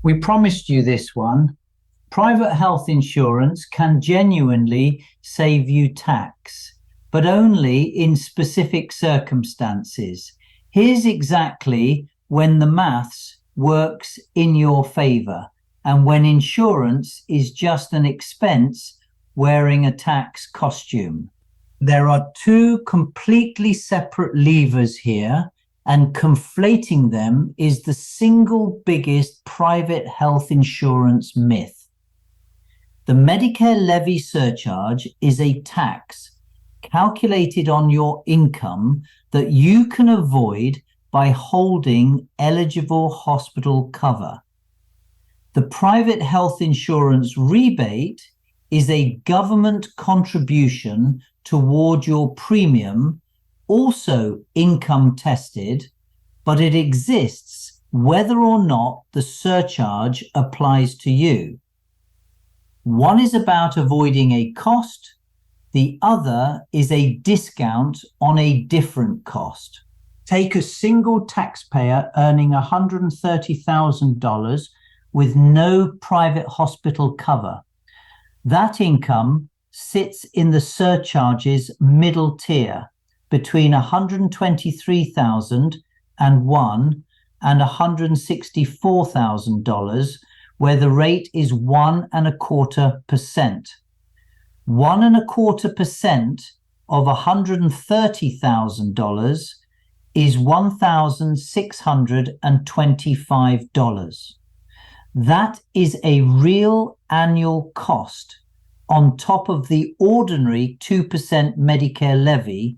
We promised you this one. Private health insurance can genuinely save you tax, but only in specific circumstances. Here's exactly when the maths works in your favor and when insurance is just an expense wearing a tax costume. There are two completely separate levers here, and conflating them is the single biggest private health insurance myth. The Medicare levy surcharge is a tax calculated on your income that you can avoid by holding eligible hospital cover. The private health insurance rebate is a government contribution toward your premium, also income tested, but it exists whether or not the surcharge applies to you. One is about avoiding a cost, the other is a discount on a different cost. Take a single taxpayer earning $130,000 with no private hospital cover. That income sits in the surcharge's middle tier between $123,001 and $164,000, where the rate is 1.25%. 1.25% of $130,000 is $1,625. That is a real annual cost on top of the ordinary 2% Medicare levy,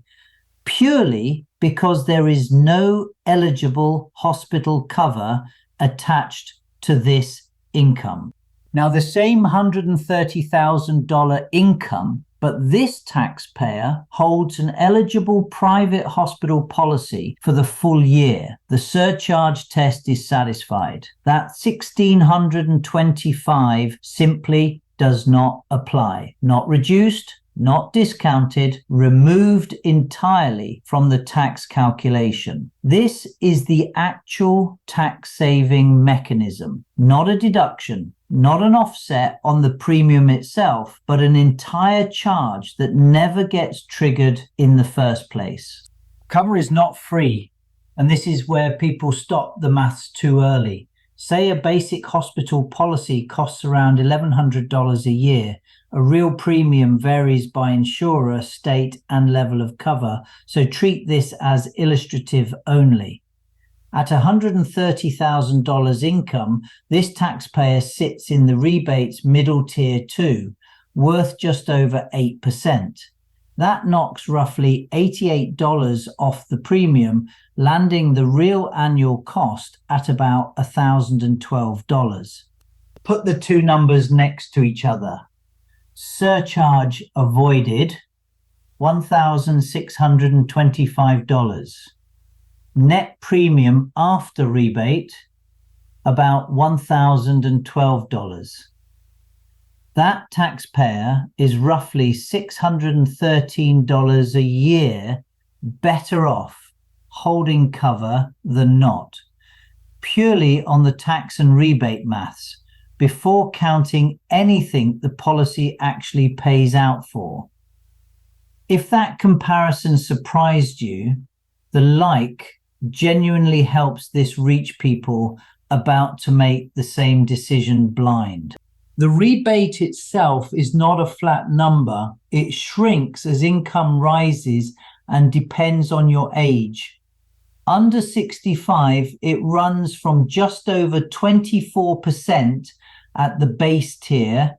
purely because there is no eligible hospital cover attached to this income. Now, the same $130,000 income, but this taxpayer holds an eligible private hospital policy for the full year. The surcharge test is satisfied. That $1,625 simply does not apply. Not reduced, not discounted, removed entirely from the tax calculation. This is the actual tax saving mechanism, not a deduction, not an offset on the premium itself, but an entire charge that never gets triggered in the first place. Cover is not free, and this is where people stop the maths too early. Say a basic hospital policy costs around $1,100 a year. A real premium varies by insurer, state, and level of cover, so treat this as illustrative only. At $130,000 income, this taxpayer sits in the rebate's middle tier 2, worth just over 8%. That knocks roughly $88 off the premium, landing the real annual cost at about $1,012. Put the two numbers next to each other. Surcharge avoided, $1,625. Net premium after rebate, about $1,012. That taxpayer is roughly $613 a year better off holding cover than not, purely on the tax and rebate maths, before counting anything the policy actually pays out for. If that comparison surprised you, the like genuinely helps this reach people about to make the same decision blind. The rebate itself is not a flat number. It shrinks as income rises and depends on your age. Under 65, it runs from just over 24% at the base tier,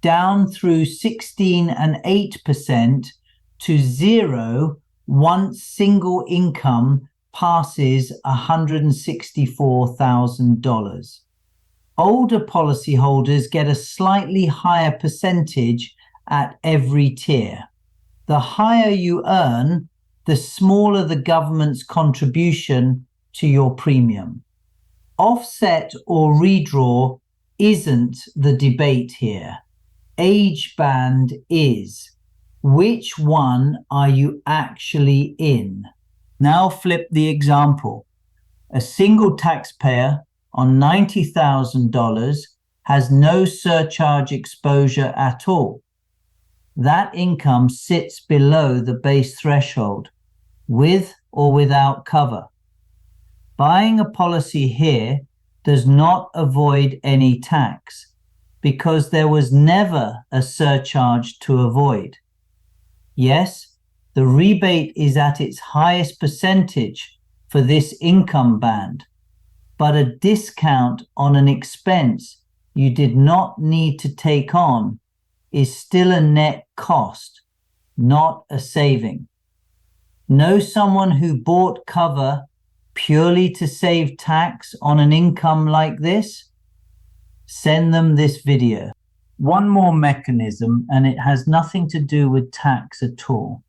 down through 16 and 8% to zero once single income passes $164,000. Older policyholders get a slightly higher percentage at every tier. The higher you earn, the smaller the government's contribution to your premium. Offset or redraw isn't the debate here. Age band is. Which one are you actually in? Now flip the example. A single taxpayer on $90,000 has no surcharge exposure at all. That income sits below the base threshold, with or without cover. Buying a policy here does not avoid any tax because there was never a surcharge to avoid. Yes, the rebate is at its highest percentage for this income band, but a discount on an expense you did not need to take on is still a net cost, not a saving. Know someone who bought cover purely to save tax on an income like this? Send them this video. One more mechanism, and it has nothing to do with tax at all.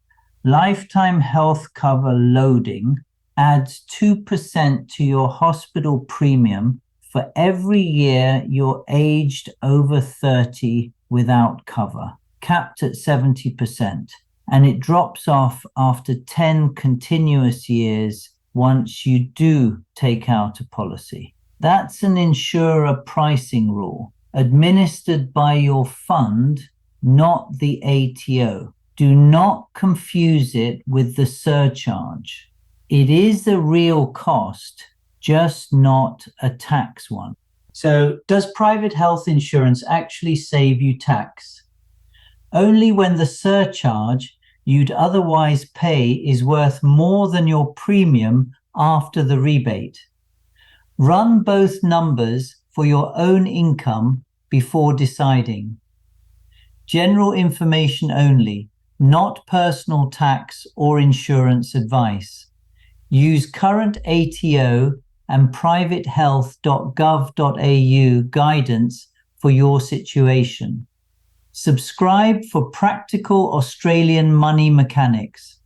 Lifetime health cover loading adds 2% to your hospital premium for every year you're aged over 30 without cover, capped at 70%, and it drops off after 10 continuous years once you do take out a policy. That's an insurer pricing rule administered by your fund, not the ATO. Do not confuse it with the surcharge. It is a real cost, just not a tax one. So, does private health insurance actually save you tax? Only when the surcharge you'd otherwise pay is worth more than your premium after the rebate. Run both numbers for your own income before deciding. General information only, not personal tax or insurance advice. Use current ATO and privatehealth.gov.au guidance for your situation. Subscribe for practical Australian money mechanics.